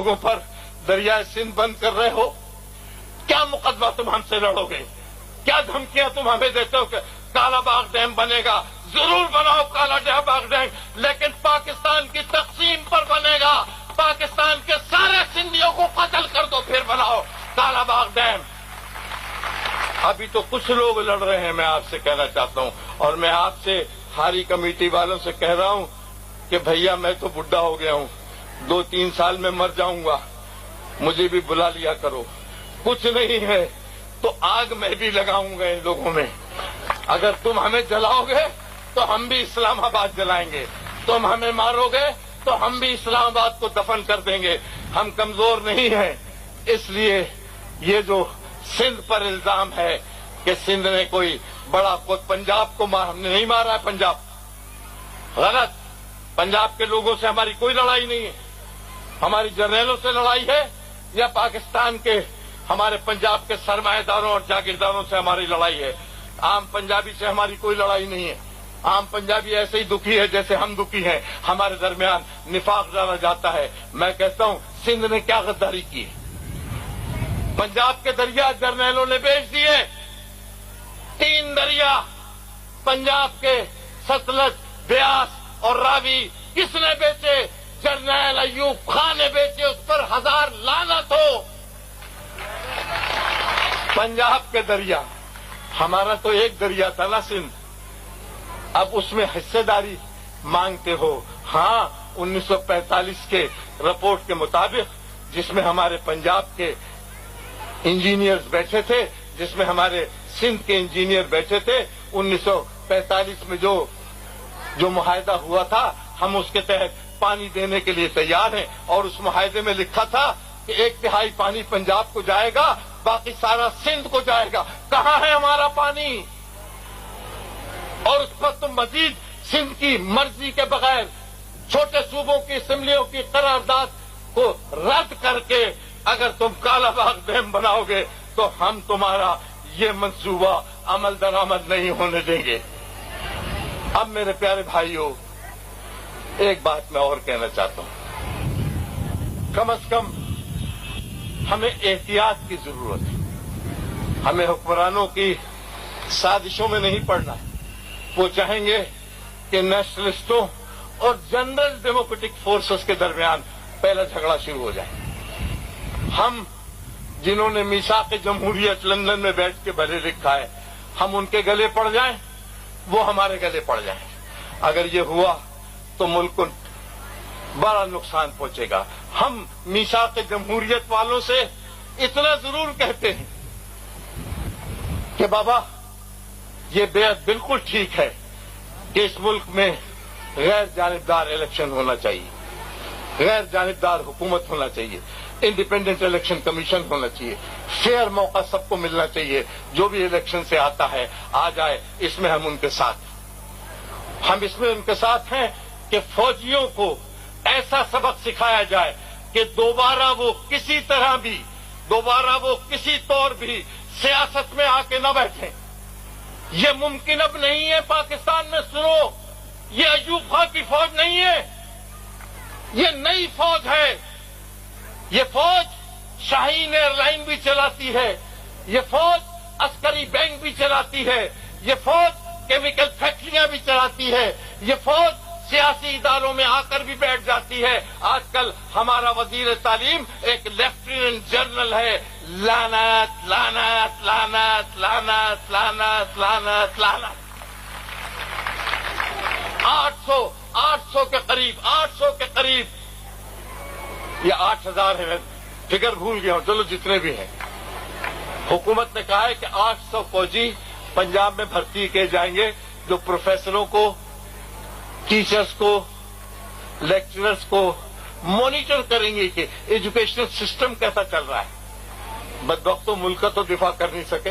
लोगों पर दरियाए सिंध बंद कर रहे हो? क्या मुकदमा तुम हमसे लड़ोगे? क्या धमकियां तुम हमें देते हो कि काला बाग डैम बनेगा? जरूर बनाओ काला बाग डैम, लेकिन पाकिस्तान की तकसीम पर बनेगा। पाकिस्तान के सारे सिंधियों को कत्ल कर दो, फिर बनाओ काला बाग डैम। अभी तो कुछ लोग लड़ रहे हैं, मैं आपसे कहना चाहता हूं, और मैं आपसे हारी कमेटी वालों से कह रहा हूं कि भैया मैं तो बुढ़ा हो गया हूं, 2-3 साल में मर जाऊंगा, मुझे भी बुला लिया करो। कुछ नहीं है तो आग मैं भी लगाऊंगा इन लोगों में। अगर तुम हमें जलाओगे तो हम भी इस्लामाबाद जलाएंगे, तुम हमें मारोगे तो हम भी इस्लामाबाद को दफन कर देंगे। हम कमजोर नहीं हैं। इसलिए ये जो सिंध पर इल्जाम है कि सिंध ने कोई पंजाब को हमने नहीं मारा है, पंजाब गलत। पंजाब के लोगों से हमारी कोई लड़ाई नहीं है, हमारी जर्नैलों से लड़ाई है या पाकिस्तान के हमारे पंजाब के सरमाएदारों और जागीरदारों से हमारी लड़ाई है। आम पंजाबी से हमारी कोई लड़ाई नहीं है। आम पंजाबी ऐसे ही दुखी है जैसे हम दुखी हैं। हमारे दरमियान निफाक डाला जाता है। मैं कहता हूं सिंध ने क्या गद्दारी की? पंजाब के दरिया जर्नैलों ने बेच दिए। 3 दरिया पंजाब के, सतलज, ब्यास और रावी किसने बेचे? जर्नैल अयूब खान ने बेचे। उस पर 1000 लानत हो। पंजाब के दरिया, हमारा तो एक दरिया था ना सिंध, अब उसमें हिस्सेदारी मांगते हो। हाँ, 1945 के रिपोर्ट के मुताबिक, जिसमें हमारे पंजाब के इंजीनियर्स बैठे थे, जिसमें हमारे सिंध के इंजीनियर बैठे थे, 1945 में जो मुआहदा हुआ था, हम उसके तहत पानी देने के लिए तैयार हैं। और उस मुआहदे में लिखा था कि 1/3 पानी पंजाब को जाएगा, बाकी सारा सिंध को जाएगा। कहाँ है हमारा पानी? और उस पर तुम मजीद सिंध की मर्जी के बगैर छोटे सूबों की असेंबलियों की करारदाद को रद्द करके अगर तुम काला बाग डैम बनाओगे तो हम तुम्हारा ये मंसूबा अमल दरामद नहीं होने देंगे। अब मेरे प्यारे भाइयों, एक बात मैं और कहना चाहता हूं। कम से कम हमें एहतियात की जरूरत है। हमें हुक्मरानों की साजिशों में नहीं पड़ना है। वो चाहेंगे कि नेशनलिस्टों और जनरल डेमोक्रेटिक फोर्सेस के दरमियान पहला झगड़ा शुरू हो जाए। हम जिन्होंने मीसाक जमहूरियत लंदन में बैठ के भले लिखा है, हम उनके गले पड़ जाएं, वो हमारे गले पड़ जाएं। अगर ये हुआ तो मुल्क को बड़ा नुकसान पहुंचेगा। हम मीसाक जमहूरियत वालों से इतना जरूर कहते हैं कि बाबा ये बेहद बिल्कुल ठीक है कि इस मुल्क में गैर जानिबदार इलेक्शन होना चाहिए, गैर जानिबदार हुकूमत होना चाहिए, इंडिपेंडेंट इलेक्शन कमीशन होना चाहिए, फेयर मौका सबको मिलना चाहिए। जो भी इलेक्शन से आता है आ जाए, इसमें हम उनके साथ। हम इसमें उनके साथ हैं कि फौजियों को ऐसा सबक सिखाया जाए कि दोबारा वो किसी तरह भी, दोबारा वो किसी तौर भी सियासत में आके न बैठें। ये मुमकिन अब नहीं है पाकिस्तान में। सुनो, ये अयूब खां की फौज नहीं है, ये नई फौज है। ये फौज शाहीन एयरलाइन भी चलाती है, ये फौज अस्करी बैंक भी चलाती है, ये फौज केमिकल फैक्ट्रियां भी चलाती है, ये फौज सियासी इदारों में आकर भी बैठ जाती है। आजकल हमारा वजीर तालीम एक लेफ्टिनेंट जनरल है। लानत लानत लानत लानत लानत लानत लानत। 800 के करीब या 8000 है, मैं फिगर भूल गया हूं, चलो जितने भी हैं। हुकूमत ने कहा है कि 800 फौजी पंजाब में भर्ती किए जाएंगे, जो प्रोफेसरों को, टीचर्स को, लेक्चरर्स को मॉनिटर करेंगे कि एजुकेशनल सिस्टम कैसा चल रहा है। बदबख्तों, मुल्क का तो दिफा कर नहीं सके।